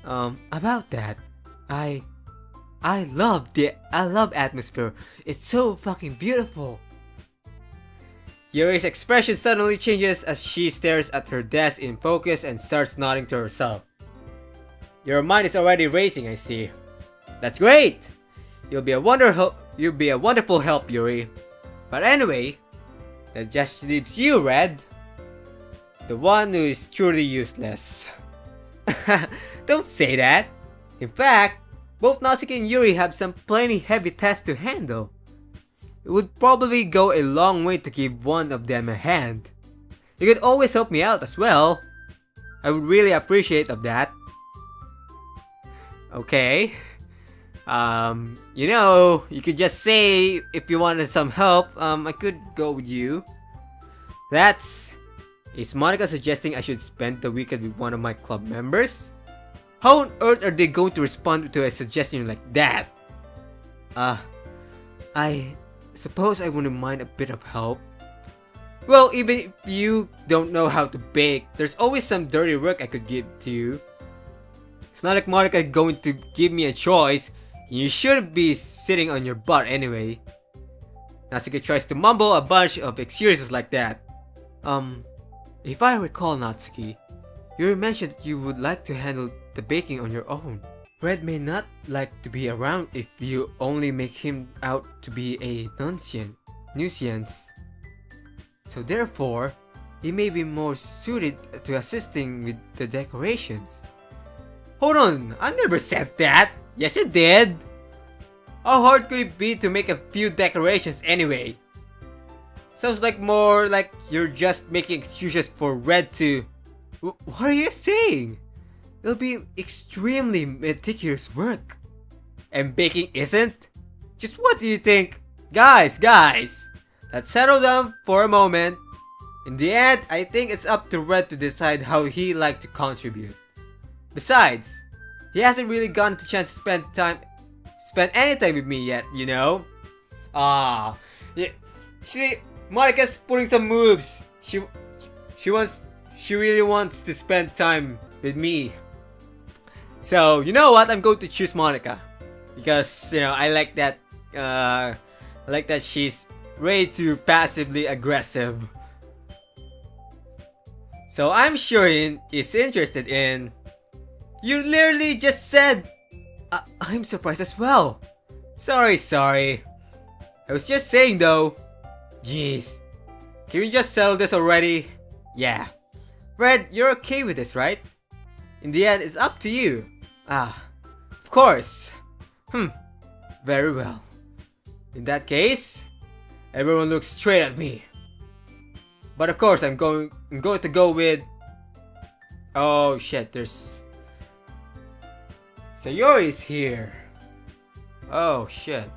About that, I love atmosphere. It's so fucking beautiful. Yuri's expression suddenly changes as she stares at her desk in focus and starts nodding to herself. Your mind is already racing, I see. That's great. You'll be a wonderful help, Yuri. But anyway, that just leaves you, Red, the one who is truly useless. Don't say that. In fact, both Natsuki and Yuri have some plenty heavy tasks to handle. It would probably go a long way to give one of them a hand. You could always help me out as well. I would really appreciate of that. Okay. You know, you could just say if you wanted some help, I could go with you. Is Monica suggesting I should spend the weekend with one of my club members? How on earth are they going to respond to a suggestion like that? I suppose I wouldn't mind a bit of help. Well, even if you don't know how to bake, there's always some dirty work I could give to you. It's not like Monica is going to give me a choice, and you shouldn't be sitting on your butt anyway. Natsuki tries to mumble a bunch of excuses like that. If I recall, Natsuki, you mentioned that you would like to handle the baking on your own. Red may not like to be around if you only make him out to be a nuisance. So therefore, he may be more suited to assisting with the decorations. Hold on, I never said that! Yes, you did! How hard could it be to make a few decorations anyway? Sounds like more like you're just making excuses for Red to... What are you saying? It'll be extremely meticulous work. And baking isn't? Just what do you think? Guys, let's settle down for a moment. In the end, I think it's up to Red to decide how he like to contribute. Besides, he hasn't really gotten the chance to spend any time with me yet, you know? Yeah. Monica's putting some moves. She really wants to spend time with me. So, you know what? I'm going to choose Monica. Because, you know, I like that she's way too passively aggressive. So I'm sure he's interested in... You literally just said... I'm surprised as well. Sorry. I was just saying though. Jeez. Can we just settle this already? Yeah. Red, you're okay with this, right? In the end, it's up to you. Ah, of course. Very well. In that case, everyone looks straight at me. But of course, I'm going to go with. Oh shit! There's Sayori's here. Oh shit.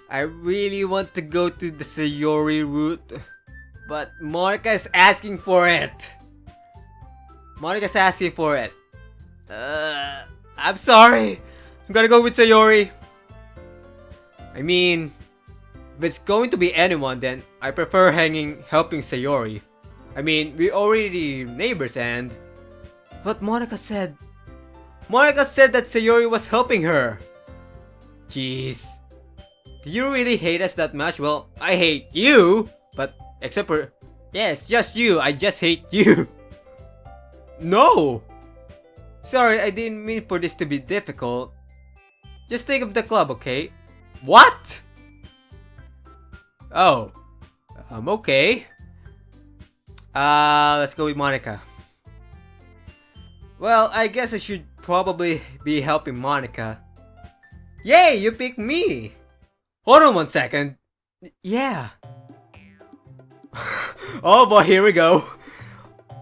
I really want to go to the Sayori route, but Monica is asking for it. Monica's asking for it. I'm sorry. I'm gonna go with Sayori. I mean, if it's going to be anyone, then I prefer helping Sayori. I mean, we're already neighbors and... But Monica said that Sayori was helping her. Jeez. Do you really hate us that much? Well, I hate you, but except for... Yes, just you. I just hate you. No! Sorry, I didn't mean for this to be difficult. Just think of the club, okay? What? Oh. Okay. Let's go with Monica. Well, I guess I should probably be helping Monica. Yay, you picked me! Hold on 1 second. Yeah. Oh boy, here we go.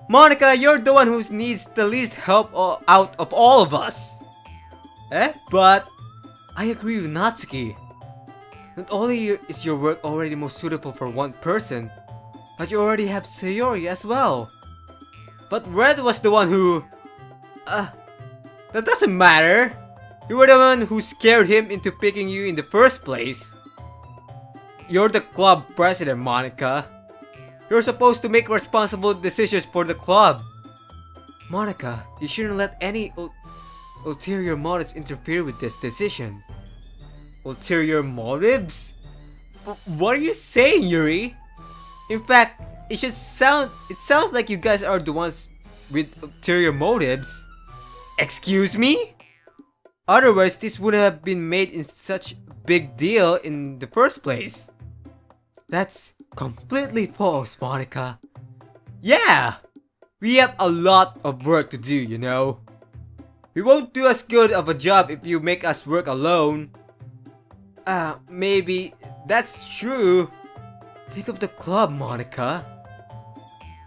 Monica, you're the one who needs the least help out of all of us. But I agree with Natsuki. Not only is your work already most suitable for one person, but you already have Sayori as well. But Red was the one who... that doesn't matter. You were the one who scared him into picking you in the first place. You're the club president, Monica. You're supposed to make responsible decisions for the club. Monica, you shouldn't let any ulterior motives interfere with this decision. Ulterior motives? What are you saying, Yuri? In fact, it sounds like you guys are the ones with ulterior motives. Excuse me? Otherwise, this wouldn't have been made in such a big deal in the first place. That's completely false, Monica. Yeah! We have a lot of work to do, you know. We won't do as good of a job if you make us work alone. Maybe that's true. Think of the club, Monica.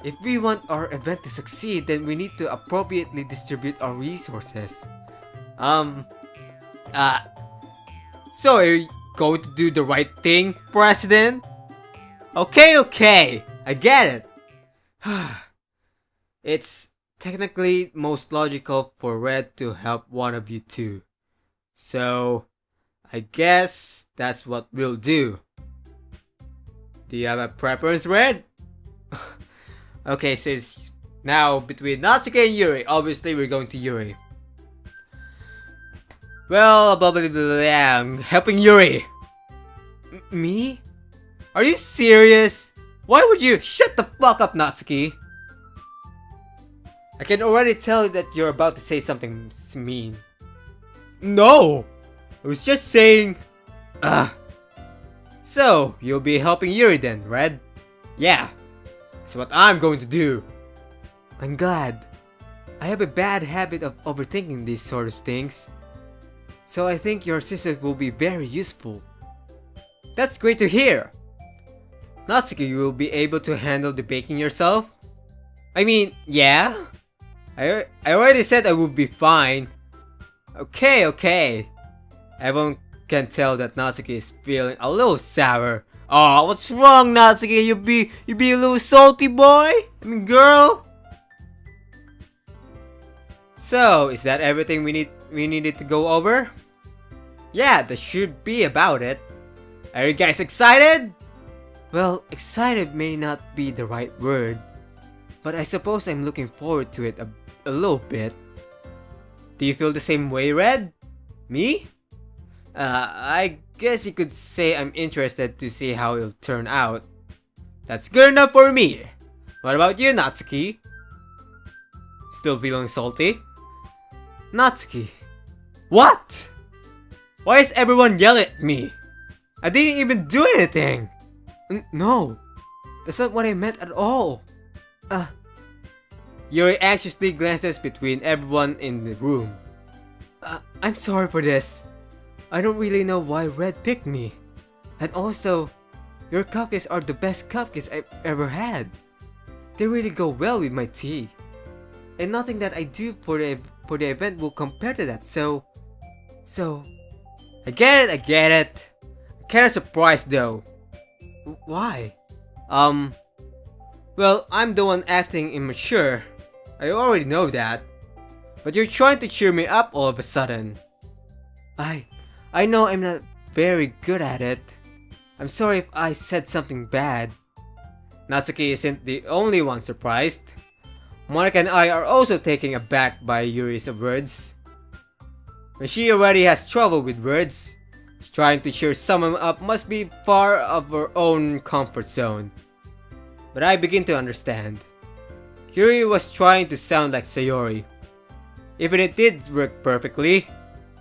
If we want our event to succeed, then we need to appropriately distribute our resources. So are you going to do the right thing, President? Okay, I get it. It's technically most logical for Red to help one of you two. So, I guess that's what we'll do. Do you have a preference, Red? Okay, so it's now between Natsuki and Yuri. Obviously, we're going to Yuri. Well, I'm helping Yuri. Me? Are you serious? Why would you? Shut the fuck up, Natsuki. I can already tell that you're about to say something mean. No! I was just saying... So, you'll be helping Yuri then, Red? Yeah. That's what I'm going to do. I'm glad. I have a bad habit of overthinking these sort of things. So I think your assistance will be very useful. That's great to hear. Natsuki, you will be able to handle the baking yourself? I mean, yeah? I already said I would be fine. Okay. Everyone can tell that Natsuki is feeling a little sour. Oh, what's wrong, Natsuki? You be a little salty, boy? I mean, girl? So, is that everything we needed to go over? Yeah, that should be about it. Are you guys excited? Well, excited may not be the right word, but I suppose I'm looking forward to it a little bit. Do you feel the same way, Red? Me? I guess you could say I'm interested to see how it'll turn out. That's good enough for me. What about you, Natsuki? Still feeling salty? Natsuki. What? Why is everyone yelling at me? I didn't even do anything. No, that's not what I meant at all. Yuri anxiously glances between everyone in the room. I'm sorry for this. I don't really know why Red picked me. And also, your cupcakes are the best cupcakes I've ever had. They really go well with my tea. And nothing that I do for the event will compare to that, so... I get it. I'm kinda surprised though. Why? Well, I'm the one acting immature. I already know that. But you're trying to cheer me up all of a sudden. I know I'm not very good at it. I'm sorry if I said something bad. Natsuki isn't the only one surprised. Monica and I are also taken aback by Yuri's words. When she already has trouble with words, trying to cheer someone up must be far of her own comfort zone. But I begin to understand. Yuri was trying to sound like Sayori. Even it did work perfectly,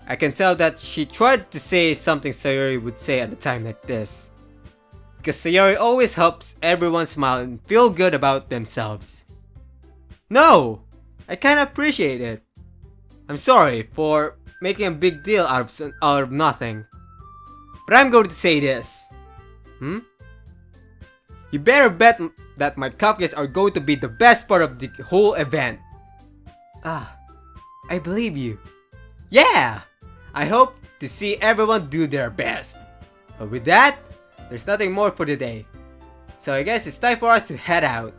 I can tell that she tried to say something Sayori would say at a time like this. Because Sayori always helps everyone smile and feel good about themselves. No! I kinda appreciate it. I'm sorry for making a big deal out of nothing. But I'm going to say this. You better bet that my cupcakes are going to be the best part of the whole event. I believe you. Yeah! I hope to see everyone do their best. But with that, there's nothing more for today. So I guess it's time for us to head out.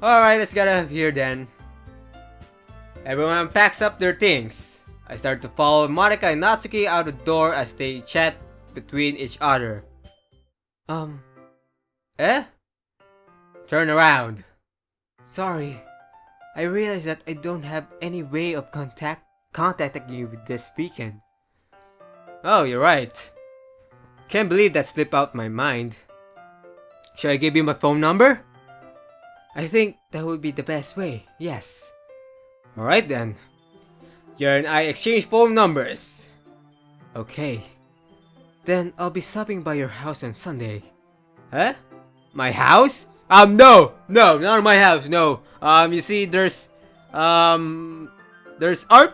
Alright, let's get out of here then. Everyone packs up their things. I start to follow Monica and Natsuki out the door as they chat between each other. Turn around. Sorry, I realized that I don't have any way of contacting you with this weekend. Oh, you're right. Can't believe that slipped out my mind. Should I give you my phone number? I think that would be the best way, yes. Alright then. You and I exchange phone numbers. Okay. Then I'll be stopping by your house on Sunday. Huh? My house? No, not my house, no. You see, there's art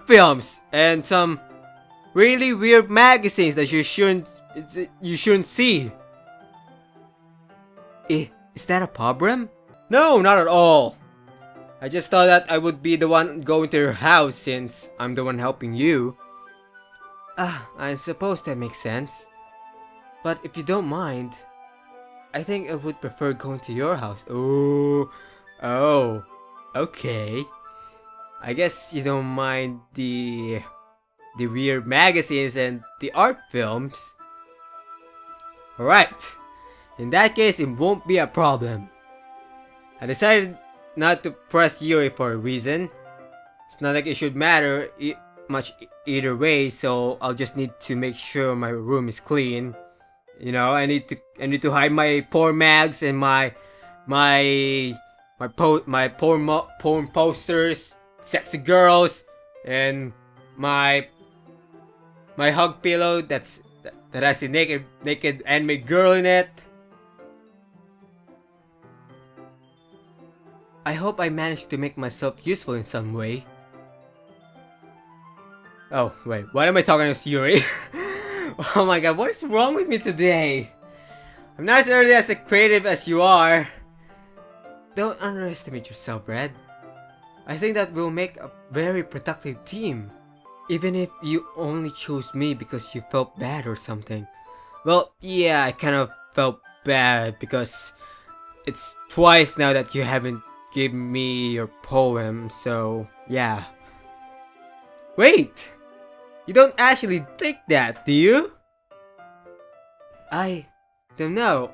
films and some really weird magazines that you shouldn't see. Is that a problem? No, not at all. I just thought that I would be the one going to your house since I'm the one helping you. I suppose that makes sense. But if you don't mind, I think I would prefer going to your house. Oh, okay. I guess you don't mind the weird magazines and the art films. Alright. In that case, it won't be a problem. I decided not to press Yuri for a reason. It's not like it should matter much either way, so I'll just need to make sure my room is clean. You know, I need to hide my porn mags and my porn posters, sexy girls, and my hug pillow that has the naked anime girl in it. I hope I managed to make myself useful in some way. Oh, wait, why am I talking to Yuri? Oh my god, what is wrong with me today? I'm not as early as creative as you are. Don't underestimate yourself, Red. I think that we'll make a very productive team. Even if you only chose me because you felt bad or something. Well, yeah, I kind of felt bad because it's twice now that you haven't given me your poem, so yeah. Wait! You don't actually think that, do you? I don't know.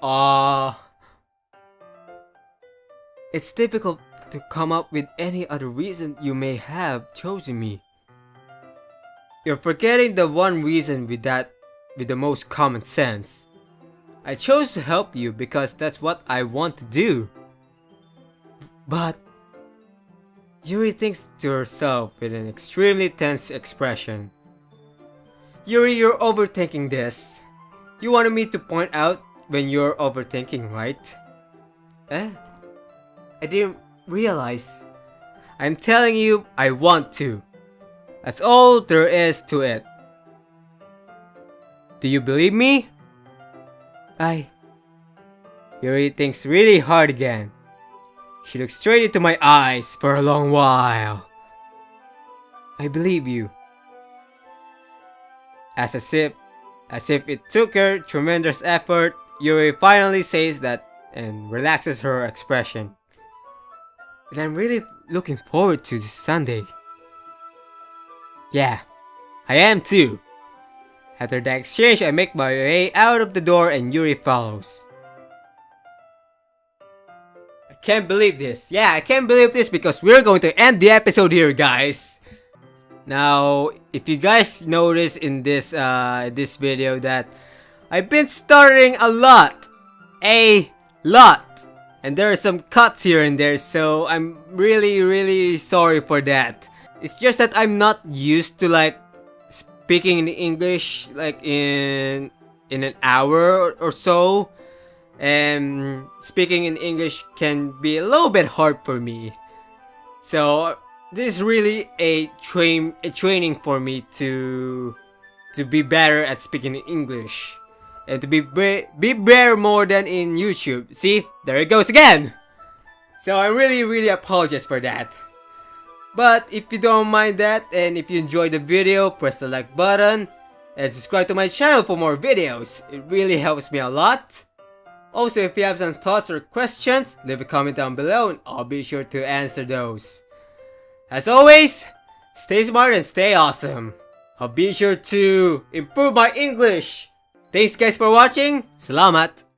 It's difficult to come up with any other reason you may have chosen me. You're forgetting the one reason with the most common sense. I chose to help you because that's what I want to do. But Yuri thinks to herself with an extremely tense expression. Yuri, you're overthinking this. You wanted me to point out when you're overthinking, right? I didn't realize. I'm telling you, I want to. That's all there is to it. Do you believe me? Yuri thinks really hard again. She looks straight into my eyes for a long while. I believe you. As if it took her tremendous effort, Yuri finally says that and relaxes her expression. And I'm really looking forward to this Sunday. Yeah, I am too. After the exchange, I make my way out of the door and Yuri follows. I can't believe this. Yeah, I can't believe this because we're going to end the episode here, guys. Now, if you guys notice in this video that I've been stuttering a lot, and there are some cuts here and there, so I'm really sorry for that. It's just that I'm not used to like speaking in English like in an hour or so, and speaking in English can be a little bit hard for me. So this is really a training for me to be better at speaking in English and to be better more than in YouTube. See, there it goes again. So I really apologize for that. But if you don't mind that and if you enjoyed the video, press the like button and subscribe to my channel for more videos. It really helps me a lot. Also, if you have some thoughts or questions, leave a comment down below and I'll be sure to answer those. As always, stay smart and stay awesome. I'll be sure to improve my English. Thanks guys for watching. Salamat!